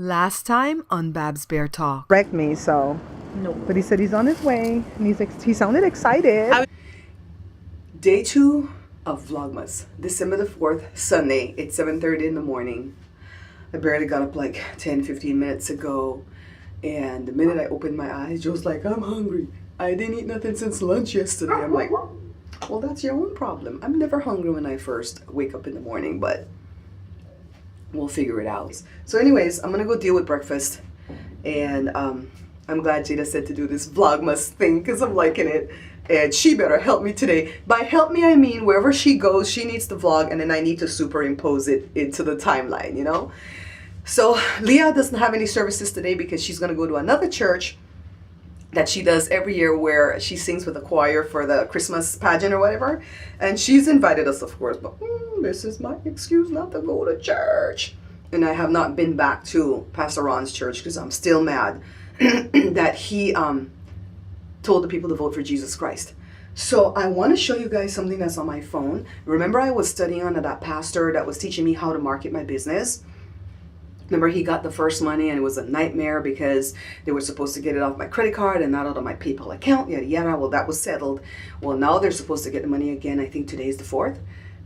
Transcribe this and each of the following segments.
Last time on Babs Bear Talk. Wrecked me, so. No. But he said he's on his way, and he sounded excited. Day 2 of Vlogmas, December the 4th, Sunday. It's 7:30 in the morning. I barely got up like 10-15 minutes ago, and the minute I opened my eyes, Joe's like, I'm hungry. I didn't eat nothing since lunch yesterday. I'm like, well, that's your own problem. I'm never hungry when I first wake up in the morning, but we'll figure it out. So anyways, I'm gonna go deal with breakfast, and I'm glad Jada said to do this Vlogmas thing because I'm liking it, and she better help me today. By help me, I mean wherever she goes, she needs to vlog, and then I need to superimpose it into the timeline, you know? So Leah doesn't have any services today because she's gonna go to another church that she does every year where she sings with the choir for the Christmas pageant or whatever. And she's invited us, of course, but this is my excuse not to go to church. And I have not been back to Pastor Ron's church because I'm still mad that he told the people to vote for Jesus Christ. So I want to show you guys something that's on my phone. Remember I was studying under that pastor that was teaching me how to market my business? Remember, he got the first money and it was a nightmare because they were supposed to get it off my credit card and not out of my PayPal account, yada, yada. Well, that was settled. Well, now they're supposed to get the money again. I think today is the 4th.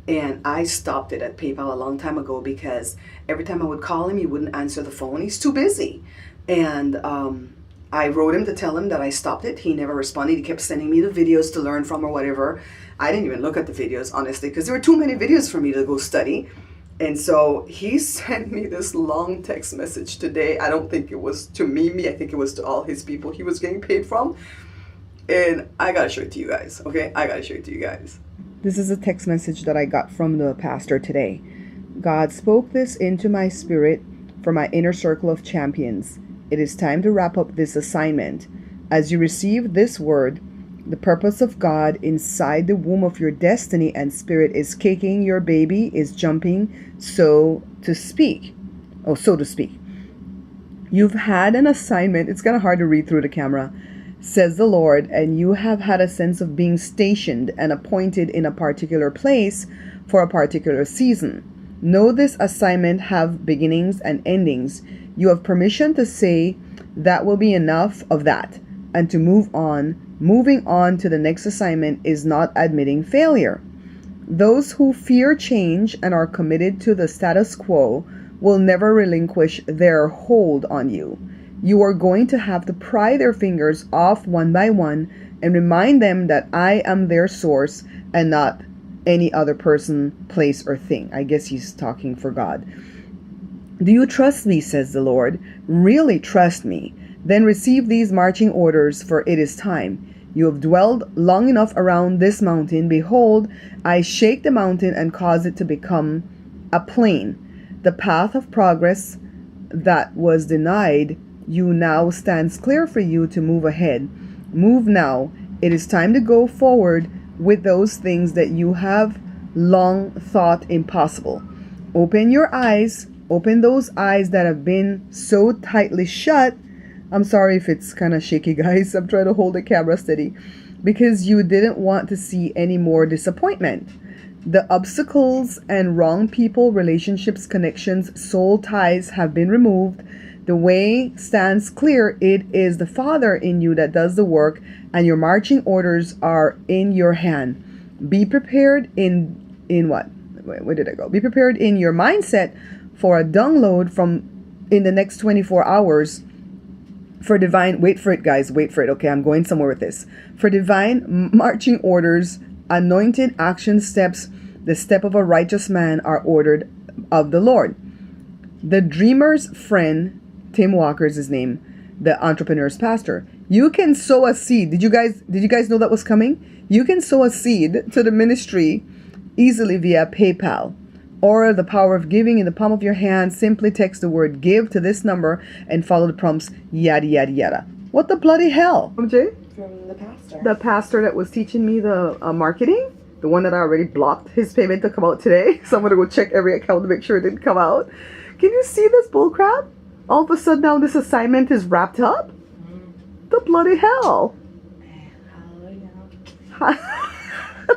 And I stopped it at PayPal a long time ago because every time I would call him, he wouldn't answer the phone. He's too busy. And I wrote him to tell him that I stopped it. He never responded. He kept sending me the videos to learn from or whatever. I didn't even look at the videos, honestly, because there were too many videos for me to go study. And so he sent me this long text message today. I don't think it was to me. I think it was to all his people he was getting paid from. And I gotta show it to you guys, okay? I gotta show it to you guys. This is a text message that I got from the pastor today. God spoke this into my spirit for my inner circle of champions. It is time to wrap up this assignment. As you receive this word, the purpose of God inside the womb of your destiny and spirit is kicking, your baby is jumping, so to speak. You've had an assignment. It's kind of hard to read through the camera, says the Lord, and you have had a sense of being stationed and appointed in a particular place for a particular season. Know this assignment have beginnings and endings. You have permission to say that will be enough of that and to move on. Moving on to the next assignment is not admitting failure. Those who fear change and are committed to the status quo will never relinquish their hold on you. You are going to have to pry their fingers off one by one and remind them that I am their source and not any other person, place, or thing. I guess he's talking for God. Do you trust me, says the Lord? Really trust me. Then receive these marching orders, for it is time. You have dwelled long enough around this mountain. Behold, I shake the mountain and cause it to become a plain. The path of progress that was denied you now stands clear for you to move ahead. Move now. It is time to go forward with those things that you have long thought impossible. Open your eyes. Open those eyes that have been so tightly shut. I'm sorry if it's kind of shaky, guys. I'm trying to hold the camera steady because you didn't want to see any more disappointment. The obstacles and wrong people, relationships, connections, soul ties have been removed. The way stands clear. It is the Father in you that does the work, and your marching orders are in your hand. Be prepared in what? Where did I go? Be prepared in your mindset for a download from in the next 24 hours for divine, wait for it, guys, wait for it. Okay, I'm going somewhere with this. For divine marching orders, anointed action steps, the step of a righteous man are ordered of the Lord. The dreamer's friend, Tim Walker's his name, the entrepreneur's pastor. You can sow a seed. Did you guys know that was coming? You can sow a seed to the ministry easily via PayPal or the power of giving in the palm of your hand. Simply text the word give to this number and follow the prompts, yada, yada, yada. What the bloody hell? From Jay? From the pastor. The pastor that was teaching me the marketing, the one that I already blocked his payment to come out today. So I'm going to go check every account to make sure it didn't come out. Can you see this bullcrap? All of a sudden now this assignment is wrapped up? The bloody hell. Hallelujah.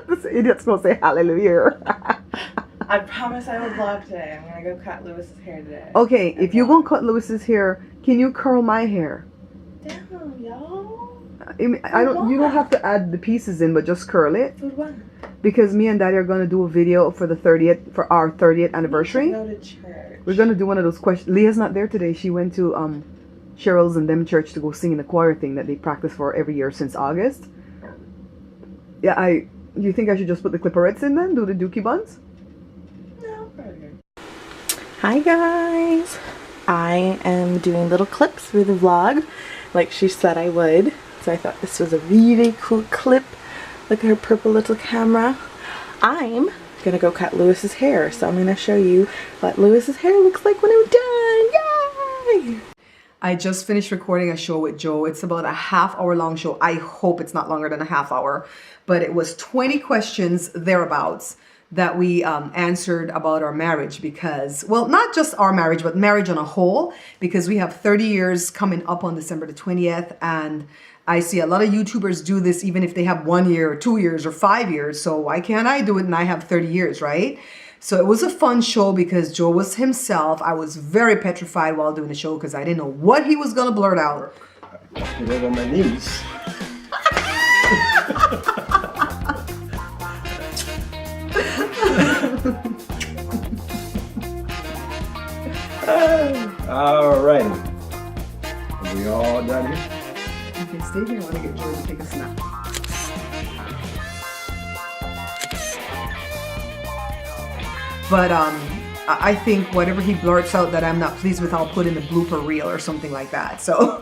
This idiot's going to say hallelujah. I promise I will vlog today. I'm gonna go cut Lewis's hair today. Okay, if you're gonna cut Lewis's hair, can you curl my hair? Damn, y'all. I don't. You don't have to add the pieces in, but just curl it. For what? Because me and Daddy are gonna do a video for the 30th, for our 30th anniversary. Go to church. We're gonna do one of those questions. Leah's not there today. She went to Cheryl's and them church to go sing in the choir thing that they practice for every year since August. Yeah, you think I should just put the clipperettes in then? Do the dookie buns? No, probably. Hi guys, I am doing little clips for the vlog like she said I would, so I thought this was a really cool clip. Look at her purple little camera. I'm gonna go cut Lewis's hair, so I'm gonna show you what Lewis's hair looks like when I'm done. Yay! I just finished recording a show with Joe. It's about a half-hour long show. I hope it's not longer than a half hour, but it was 20 questions thereabouts that we answered about our marriage because, well, not just our marriage, but marriage on a whole, because we have 30 years coming up on December the 20th, and I see a lot of YouTubers do this even if they have 1 year or 2 years or 5 years. So why can't I do it and I have 30 years, right? So it was a fun show because Joe was himself. I was very petrified while doing the show because I didn't know what he was going to blurt out. Get it on my knees. All right. Are we all done here? Okay, stay here. I want to get Joe to take a snap. But I think whatever he blurts out that I'm not pleased with, I'll put in the blooper reel or something like that. So,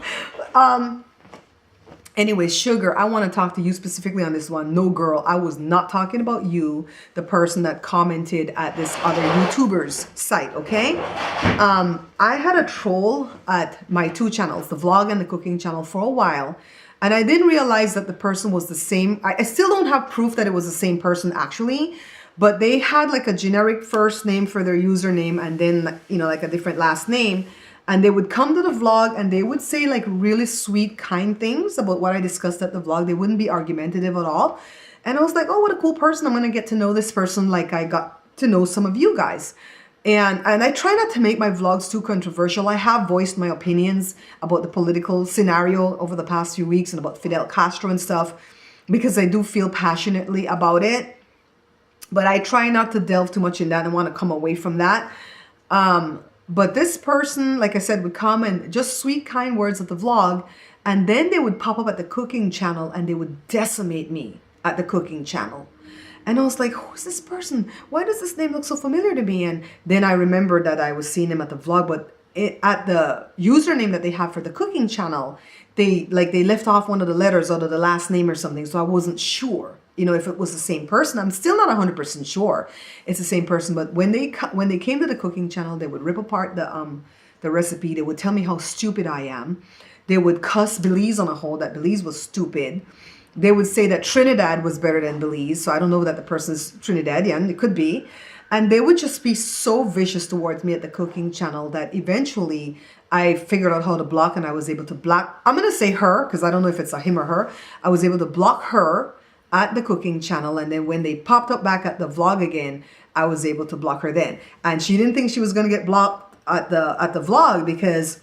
anyway, Sugar, I want to talk to you specifically on this one. No, girl, I was not talking about you, the person that commented at this other YouTuber's site, okay? I had a troll at my two channels, the vlog and the cooking channel, for a while. And I didn't realize that the person was the same. I still don't have proof that it was the same person, actually. But they had like a generic first name for their username and then, you know, like a different last name. And they would come to the vlog and they would say like really sweet, kind things about what I discussed at the vlog. They wouldn't be argumentative at all. And I was like, oh, what a cool person. I'm going to get to know this person like I got to know some of you guys. And I try not to make my vlogs too controversial. I have voiced my opinions about the political scenario over the past few weeks and about Fidel Castro and stuff because I do feel passionately about it. But I try not to delve too much in that and want to come away from that. But this person, like I said, would come and just sweet, kind words at the vlog. And then they would pop up at the cooking channel and they would decimate me at the cooking channel. And I was like, who is this person? Why does this name look so familiar to me? And then I remembered that I was seeing him at the vlog, but at the username that they have for the cooking channel, they left off one of the letters out of the last name or something. So I wasn't sure, you know, if it was the same person. I'm still not 100% sure it's the same person. But when they came to the cooking channel, they would rip apart the recipe. They would tell me how stupid I am. They would cuss Belize on a whole, that Belize was stupid. They would say that Trinidad was better than Belize. So I don't know that the person's Trinidadian. It could be. And they would just be so vicious towards me at the cooking channel that eventually I figured out how to block, and I was able to block. I'm going to say her because I don't know if it's a him or her. I was able to block her at the cooking channel. And then when they popped up back at the vlog again, I was able to block her then. And she didn't think she was going to get blocked at the vlog because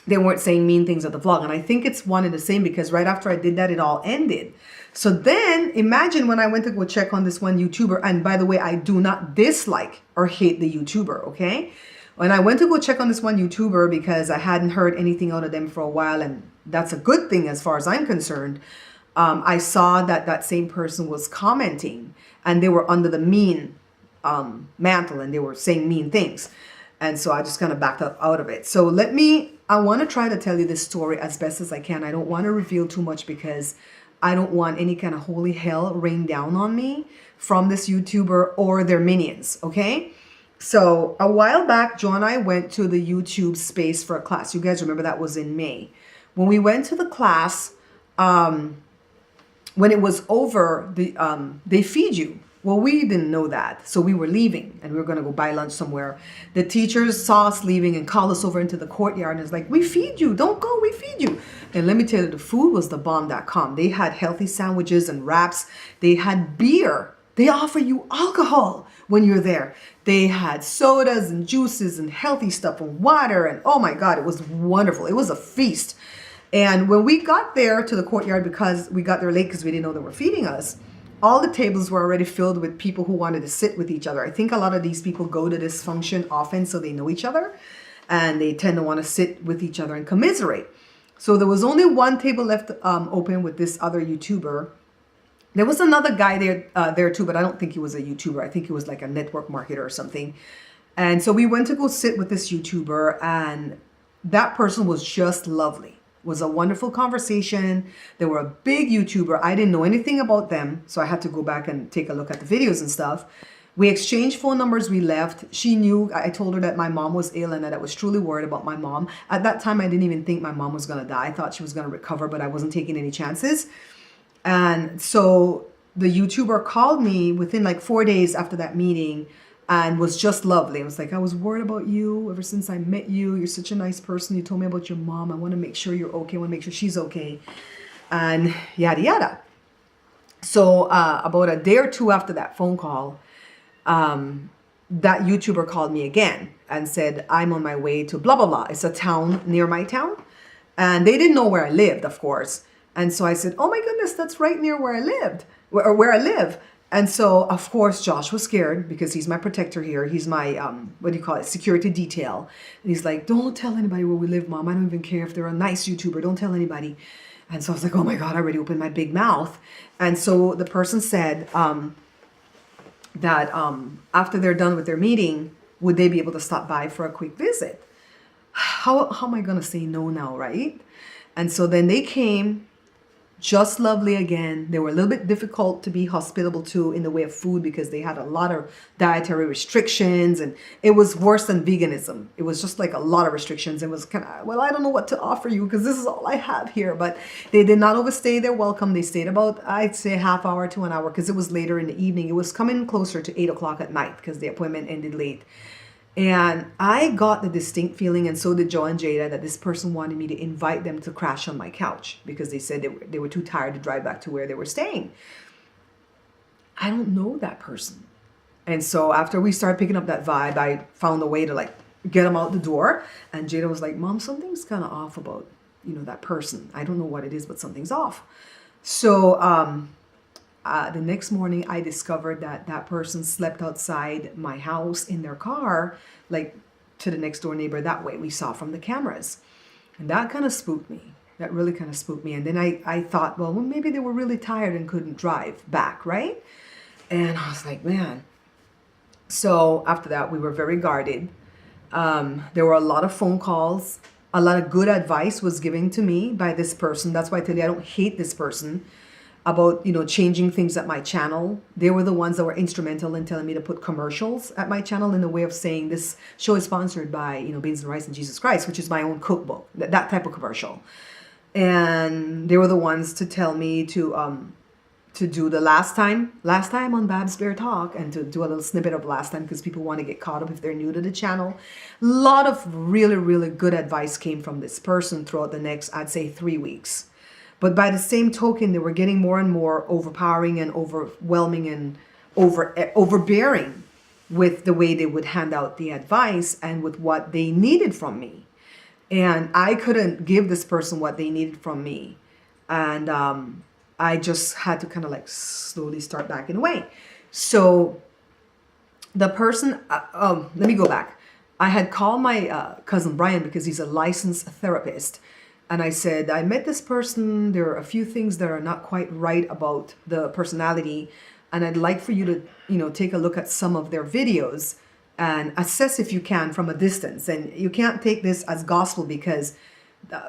they weren't saying mean things at the vlog. And I think it's one and the same because right after I did that, it all ended. So then imagine when I went to go check on this one YouTuber. And by the way, I do not dislike or hate the YouTuber, okay? When I went to go check on this one YouTuber because I hadn't heard anything out of them for a while, and that's a good thing as far as I'm concerned, I saw that that same person was commenting and they were under the mean mantle and they were saying mean things. And so I just kind of backed up out of it. So I want to try to tell you this story as best as I can. I don't want to reveal too much because I don't want any kind of holy hell rain down on me from this YouTuber or their minions, okay? So a while back, Joe and I went to the YouTube space for a class. You guys remember that was in May. When we went to the class, when it was over, they feed you. Well, we didn't know that. So we were leaving and we were going to go buy lunch somewhere. The teachers saw us leaving and called us over into the courtyard and was like, we feed you. Don't go. We feed you. And let me tell you, the food was the bomb.com. They had healthy sandwiches and wraps. They had beer They offer you alcohol when you're there. They had sodas and juices and healthy stuff and water. And oh my God, it was wonderful. It was a feast. And when we got there to the courtyard, because we got there late because we didn't know they were feeding us, all the tables were already filled with people who wanted to sit with each other. I think a lot of these people go to this function often so they know each other. And they tend to want to sit with each other and commiserate. So there was only one table left open with this other YouTuber. There was another guy there too, but I don't think he was a YouTuber. I think he was like a network marketer or something. And so we went to go sit with this YouTuber, and that person was just lovely. It was a wonderful conversation. They were a big YouTuber. I didn't know anything about them, so I had to go back and take a look at the videos and stuff. We exchanged phone numbers, we left. She knew, I told her that my mom was ill and that I was truly worried about my mom. At that time, I didn't even think my mom was gonna die. I thought she was gonna recover, but I wasn't taking any chances. And so the YouTuber called me within like 4 days after that meeting and was just lovely. I was like, I was worried about you ever since I met you. You're such a nice person. You told me about your mom. I wanna make sure you're okay. I wanna make sure she's okay. And yada, yada. So about a day or two after that phone call, that YouTuber called me again and said, I'm on my way to blah, blah, blah. It's a town near my town. And they didn't know where I lived, of course. And so I said, oh my goodness, that's right near where I lived, or where I live. And so, of course, Josh was scared because he's my protector here. He's my, what do you call it, security detail. And he's like, don't tell anybody where we live, Mom. I don't even care if they're a nice YouTuber. Don't tell anybody. And so I was like, oh my God, I already opened my big mouth. And so the person said, that after they're done with their meeting, would they be able to stop by for a quick visit? How am I going to say no now, right? And so then they came, just lovely again. They were a little bit difficult to be hospitable to in the way of food because they had a lot of dietary restrictions, and it was worse than veganism. It was just like a lot of restrictions. It was kind of, well, I don't know what to offer you because this is all I have here. But they did not overstay their welcome. They stayed about, I'd say, half hour to an hour because it was later in the evening. It was coming closer to 8 o'clock at night because the appointment ended late. And I got the distinct feeling, and so did Joe and Jada, that this person wanted me to invite them to crash on my couch because they said they were too tired to drive back to where they were staying. I don't know that person. And so after we started picking up that vibe, I found a way to like get them out the door. And Jada was like, Mom, something's kind of off about, that person. I don't know what it is, but something's off. So the next morning, I discovered that person slept outside my house in their car, like to the next door neighbor that way we saw from the cameras. And that kind of spooked me. That really kind of spooked me. And then I thought, well, maybe they were really tired and couldn't drive back, right? And I was like, man. So after that, we were very guarded. There were a lot of phone calls. A lot of good advice was given to me by this person. That's why I tell you I don't hate this person. About, changing things at my channel. They were the ones that were instrumental in telling me to put commercials at my channel in the way of saying this show is sponsored by, Beans and Rice and Jesus Christ, which is my own cookbook, that type of commercial. And they were the ones to tell me to do the last time on Babs Bear Talk, and to do a little snippet of last time because people want to get caught up if they're new to the channel. A lot of really, really good advice came from this person throughout the next, I'd say, 3 weeks. But by the same token, they were getting more and more overpowering and overwhelming and overbearing with the way they would hand out the advice and with what they needed from me. And I couldn't give this person what they needed from me. And I just had to kind of like slowly start backing away. So the person, let me go back. I had called my cousin Brian because he's a licensed therapist. And I said, I met this person. There are a few things that are not quite right about the personality. And I'd like for you to, take a look at some of their videos and assess if you can from a distance. And you can't take this as gospel because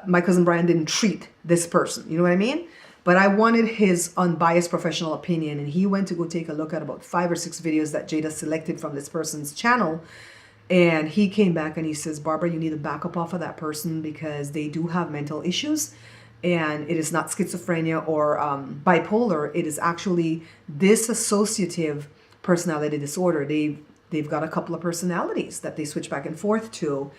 my cousin Brian didn't treat this person. You know what I mean? But I wanted his unbiased professional opinion. And he went to go take a look at about 5 or 6 videos that Jada selected from this person's channel. And he came back and he says, Barbara, you need to back up off of that person because they do have mental issues. And it is not schizophrenia or bipolar. It is actually dissociative personality disorder. They've got a couple of personalities that they switch back and forth to.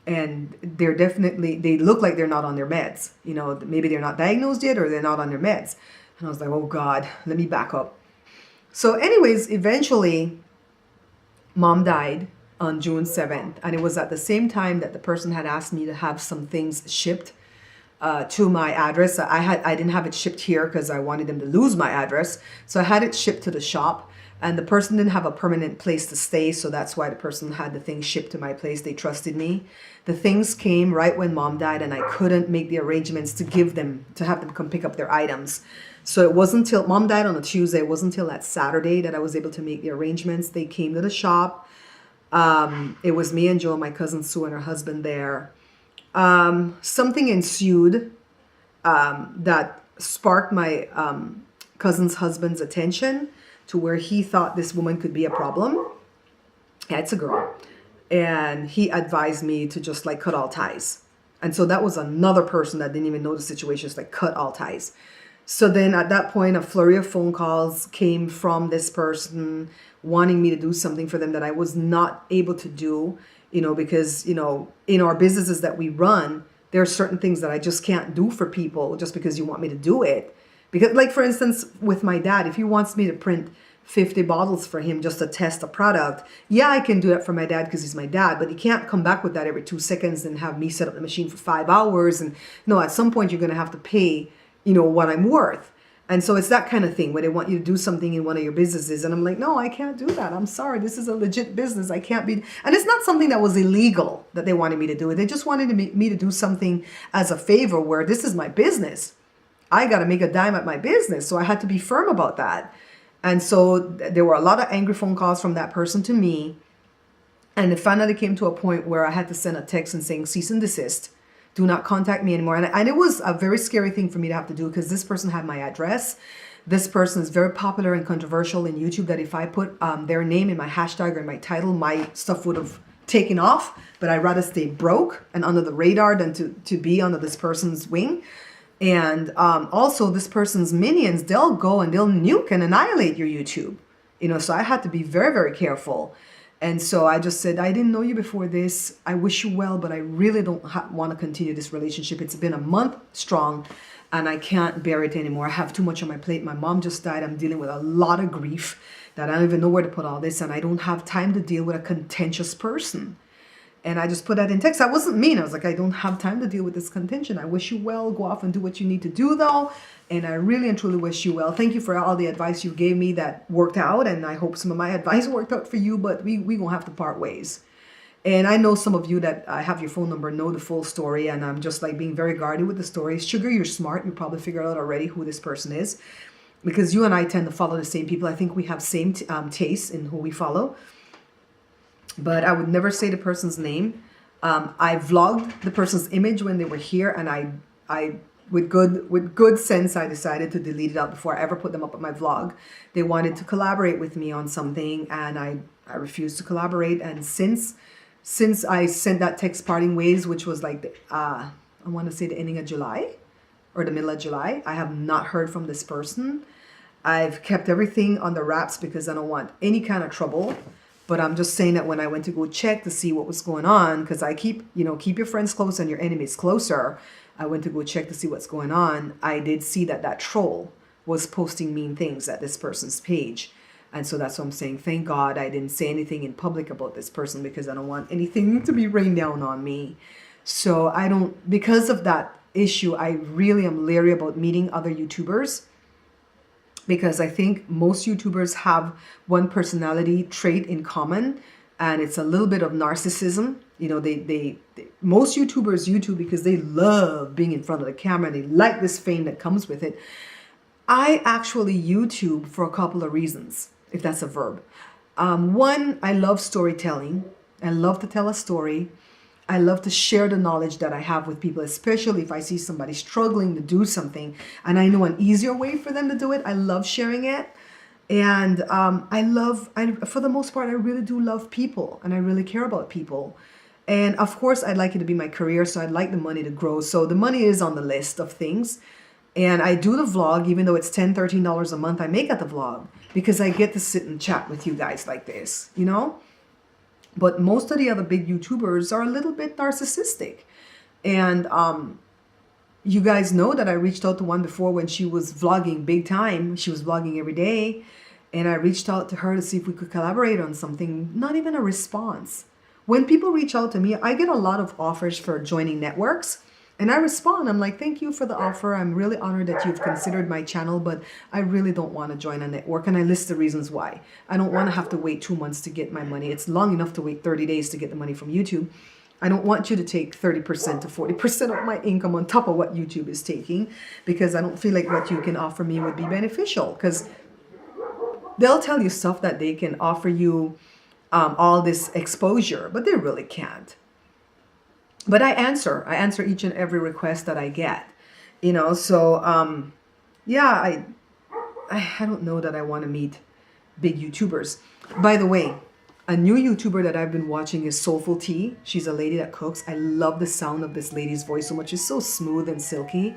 And they look like they're not on their meds. Maybe they're not diagnosed yet or they're not on their meds. And I was like, oh God, let me back up. So anyways, eventually mom died on June 7th, and it was at the same time that the person had asked me to have some things shipped to my address. I didn't have it shipped here because I wanted them to lose my address, so I had it shipped to the shop, and the person didn't have a permanent place to stay, so that's why the person had the things shipped to my place. They trusted me. The things came right when mom died, and I couldn't make the arrangements to have them come pick up their items. So it wasn't until mom died on a Tuesday, it wasn't until that Saturday that I was able to make the arrangements. They came to the shop. It was me and Joe, my cousin Sue, and her husband there. Something ensued that sparked my cousin's husband's attention to where he thought this woman could be a problem. Yeah, it's a girl. And he advised me to just like cut all ties. And so that was another person that didn't even know the situation, just like cut all ties. So then at that point, a flurry of phone calls came from this person wanting me to do something for them that I was not able to do, because, in our businesses that we run, there are certain things that I just can't do for people just because you want me to do it. Because, like, for instance, with my dad, if he wants me to print 50 bottles for him just to test a product, yeah, I can do that for my dad because he's my dad, but he can't come back with that every 2 seconds and have me set up the machine for 5 hours. And, at some point you're going to have to pay, what I'm worth. And so it's that kind of thing where they want you to do something in one of your businesses. And I'm like, no, I can't do that. I'm sorry. This is a legit business. I can't be. And it's not something that was illegal that they wanted me to do it. They just wanted me to do something as a favor where this is my business. I got to make a dime at my business. So I had to be firm about that. And so there were a lot of angry phone calls from that person to me. And it finally came to a point where I had to send a text and saying, cease and desist. Do not contact me anymore. And it was a very scary thing for me to have to do because this person had my address. This person is very popular and controversial in YouTube that if I put their name in my hashtag or in my title, my stuff would have taken off. But I'd rather stay broke and under the radar than to be under this person's wing. And also this person's minions, they'll go and they'll nuke and annihilate your YouTube. So I had to be very, very careful. And so I just said, I didn't know you before this. I wish you well, but I really don't want to continue this relationship. It's been a month strong and I can't bear it anymore. I have too much on my plate. My mom just died. I'm dealing with a lot of grief that I don't even know where to put all this. And I don't have time to deal with a contentious person. And I just put that in text. I wasn't mean. I was like, I don't have time to deal with this contention. I wish you well. Go off and do what you need to do, though. And I really and truly wish you well. Thank you for all the advice you gave me that worked out. And I hope some of my advice worked out for you. But we going to have to part ways. And I know some of you that I have your phone number know the full story. And I'm just like being very guarded with the story. Sugar, you're smart. You probably figured out already who this person is. Because you and I tend to follow the same people. I think we have same tastes in who we follow. But I would never say the person's name. I vlogged the person's image when they were here, and I with good sense, I decided to delete it out before I ever put them up on my vlog. They wanted to collaborate with me on something, and I refused to collaborate. And since I sent that text parting ways, which was like I want to say the ending of July or the middle of July, I have not heard from this person. I've kept everything on the wraps because I don't want any kind of trouble. But I'm just saying that when I went to go check to see what was going on, because I keep your friends close and your enemies closer. I went to go check to see what's going on. I did see that troll was posting mean things at this person's page. And so that's what I'm saying. Thank God I didn't say anything in public about this person because I don't want anything to be rained down on me. So because of that issue, I really am leery about meeting other YouTubers. Because I think most YouTubers have one personality trait in common, and it's a little bit of narcissism. Most YouTubers YouTube because they love being in front of the camera and they like this fame that comes with it. I actually YouTube for a couple of reasons, if that's a verb. One, I love storytelling. I love to tell a story. I love to share the knowledge that I have with people, especially if I see somebody struggling to do something and I know an easier way for them to do it. I love sharing it. And for the most part, I really do love people and I really care about people. And of course, I'd like it to be my career, so I'd like the money to grow. So the money is on the list of things. And I do the vlog, even though it's $10, $13 a month I make at the vlog, because I get to sit and chat with you guys like this, But most of the other big YouTubers are a little bit narcissistic. And you guys know that I reached out to one before when she was vlogging big time. She was vlogging every day. And I reached out to her to see if we could collaborate on something, not even a response. When people reach out to me, I get a lot of offers for joining networks. And I respond, I'm like, thank you for the offer. I'm really honored that you've considered my channel, but I really don't want to join a network. And I list the reasons why. I don't want to have to wait 2 months to get my money. It's long enough to wait 30 days to get the money from YouTube. I don't want you to take 30% to 40% of my income on top of what YouTube is taking, because I don't feel like what you can offer me would be beneficial, because they'll tell you stuff that they can offer you all this exposure, but they really can't. But I answer each and every request that I get, you know. So yeah, I don't know that I want to meet big YouTubers. By the way, a new YouTuber that I've been watching is Soulful Tea. She's a lady that cooks. I love the sound of this lady's voice so much. It's so smooth and silky.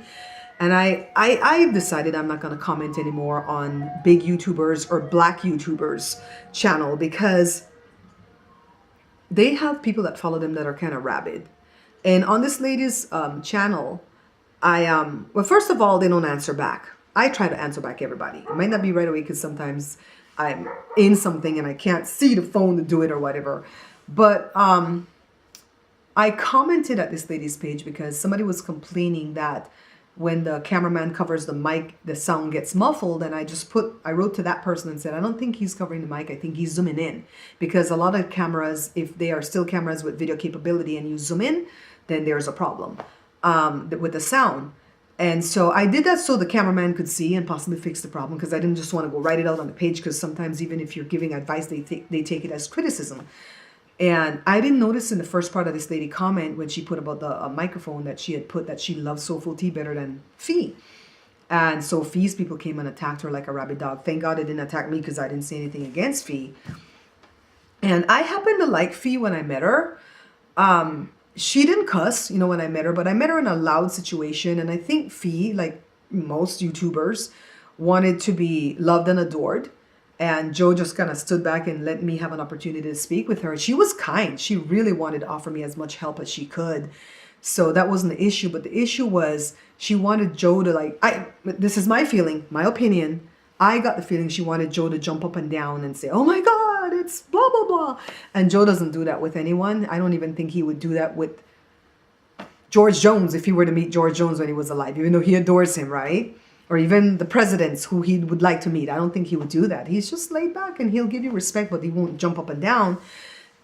And I've decided I'm not going to comment anymore on big YouTubers or black YouTubers channel, because they have people that follow them that are kind of rabid. And on this lady's channel, well, first of all, they don't answer back. I try to answer back everybody. It might not be right away because sometimes I'm in something and I can't see the phone to do it or whatever. But I commented at this lady's page because somebody was complaining that when the cameraman covers the mic, the sound gets muffled. And I wrote to that person and said, I don't think he's covering the mic. I think he's zooming in, because a lot of cameras, if they are still cameras with video capability and you zoom in, then there's a problem with the sound. And so I did that so the cameraman could see and possibly fix the problem, because I didn't just want to go write it out on the page, because sometimes even if you're giving advice, they take it as criticism. And I didn't notice in the first part of this lady comment when she put about the microphone that she had put that she loves Soulful Tea better than Fee. And so Fee's people came and attacked her like a rabid dog. Thank God it didn't attack me, because I didn't say anything against Fee. And I happened to like Fee when I met her. She didn't cuss, you know, when I met her, but I met her in a loud situation. And I think Fee, like most YouTubers, wanted to be loved and adored. And Joe just kind of stood back and let me have an opportunity to speak with her. She was kind. She really wanted to offer me as much help as she could. So that wasn't the issue. But the issue was she wanted Joe to this is my feeling, my opinion. I got the feeling she wanted Joe to jump up and down and say, oh my God, it's blah, blah, blah. And Joe doesn't do that with anyone. I don't even think he would do that with George Jones if he were to meet George Jones when he was alive, even though he adores him, right? Or even the presidents who he would like to meet. I don't think he would do that. He's just laid back and he'll give you respect, but he won't jump up and down.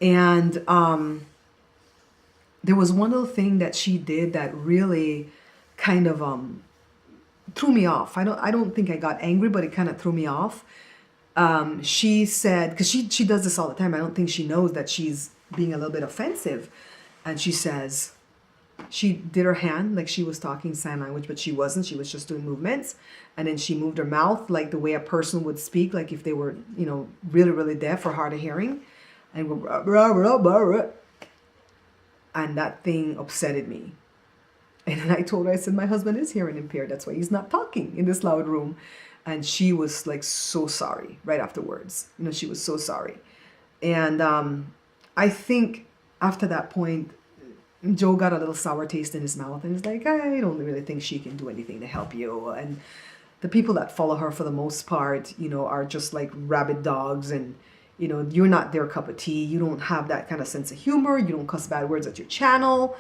And there was one little thing that she did that really kind of threw me off. I don't think I got angry, but it kind of threw me off. She said, because she does this all the time. I don't think she knows that she's being a little bit offensive. And she says, she did her hand like she was talking sign language, but she wasn't. She was just doing movements. And then she moved her mouth like the way a person would speak, like if they were, you know, really, really deaf or hard of hearing. And go, rah, rah, rah, rah, rah. And that thing upsetted me. And then I told her, I said, my husband is hearing impaired. That's why he's not talking in this loud room. And she was like so sorry right afterwards. You know, she was so sorry. And I think after that point, Joe got a little sour taste in his mouth and is like, I don't really think she can do anything to help you. And the people that follow her for the most part, you know, are just like rabid dogs. And, you know, you're not their cup of tea. You don't have that kind of sense of humor. You don't cuss bad words at your channel.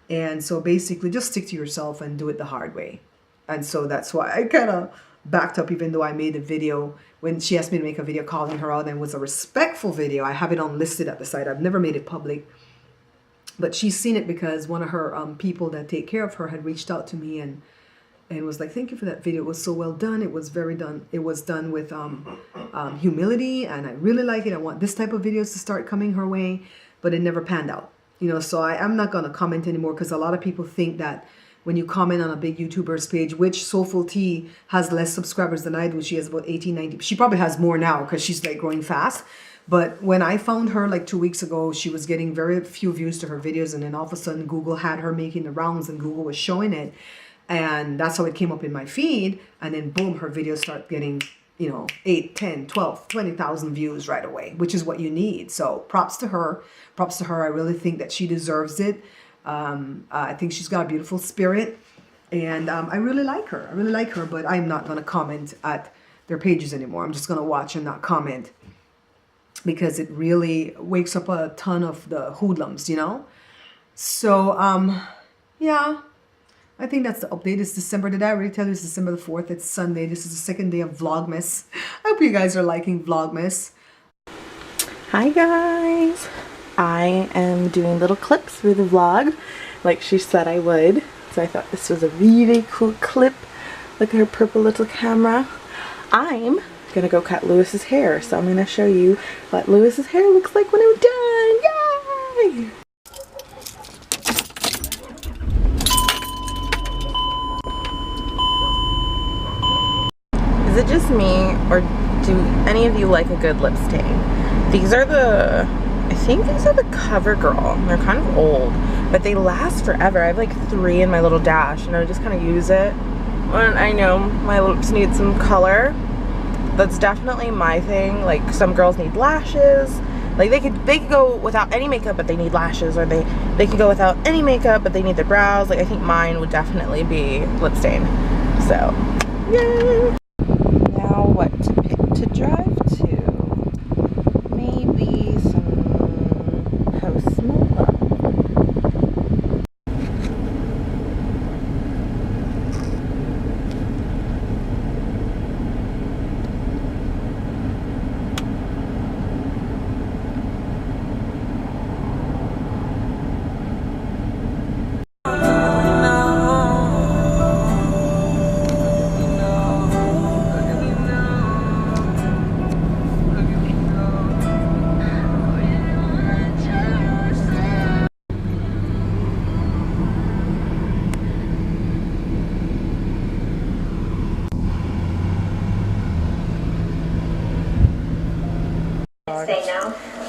And so basically just stick to yourself and do it the hard way. And so that's why I kind of backed up, even though I made a video when she asked me to make a video calling her out, and it was a respectful video. I have it unlisted at the site. I've never made it public. But she's seen it because one of her people that take care of her had reached out to me and was like, thank you for that video. It was so well done. It was done with humility, and I really like it. I want this type of videos to start coming her way, but it never panned out. You know, so I'm not going to comment anymore, because a lot of people think that when you comment on a big YouTuber's page, which Soulful Tea has less subscribers than I do. She has about 18, 90. She probably has more now because she's like growing fast. But when I found her like 2 weeks ago, she was getting very few views to her videos. And then all of a sudden, Google had her making the rounds and Google was showing it. And that's how it came up in my feed. And then boom, her videos start getting, you know, 8, 10, 12, 20,000 views right away, which is what you need. So props to her. Props to her. I really think that she deserves it. I think she's got a beautiful spirit. And I really like her. But I'm not going to comment at their pages anymore. I'm just gonna watch and not comment because it really wakes up a ton of the hoodlums, you know. So yeah, I think that's the update. It's December. Did I already tell you it's December the 4th? It's Sunday. This is the second day of Vlogmas. I hope you guys are liking Vlogmas. Hi guys, I am doing little clips for the vlog like she said I would. So I thought this was a really cool clip. Look at her purple little camera. I'm gonna go cut Lewis's hair, so I'm gonna show you what Lewis's hair looks like when I'm done. Yay! Is it just me, or do any of you like a good lip stain? These are I think these are the CoverGirl. They're kind of old, but they last forever. I have like 3 in my little dash, and I just kind of use it when I know my lips need some color. That's definitely my thing. Like, some girls need lashes. Like, they could go without any makeup, but they need lashes, or they could go without any makeup, but they need their brows. Like, I think mine would definitely be lip stain. So, yay! Now what to pick to drive to? Maybe some Post Malone.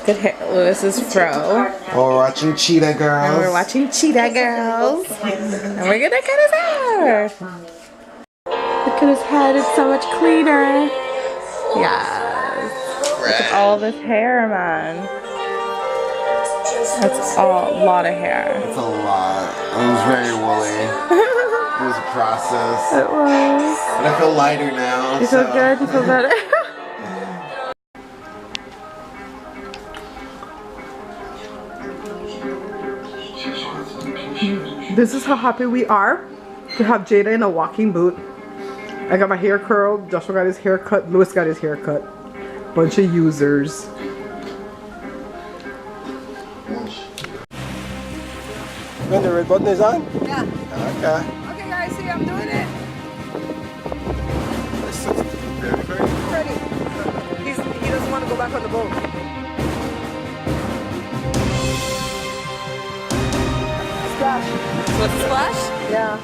Good hair. Lewis is fro. We're watching Cheetah Girls. And we're watching Cheetah Girls. And we're gonna cut his hair. Look at his head, it's so much cleaner. Yes. Look at all this hair, man. That's a lot of hair. It's a lot. It was very woolly. It was a process. It was. And I feel lighter now. You feel good? You feel better? This is how happy we are to have Jada in a walking boot. I got my hair curled, Joshua got his hair cut, Lewis got his hair cut. Bunch of users. When the red button is on? Yeah. Okay. Okay guys, see I'm doing it. This is very great. Ready. He doesn't want to go back on the boat. Splash. What, splash? Yeah.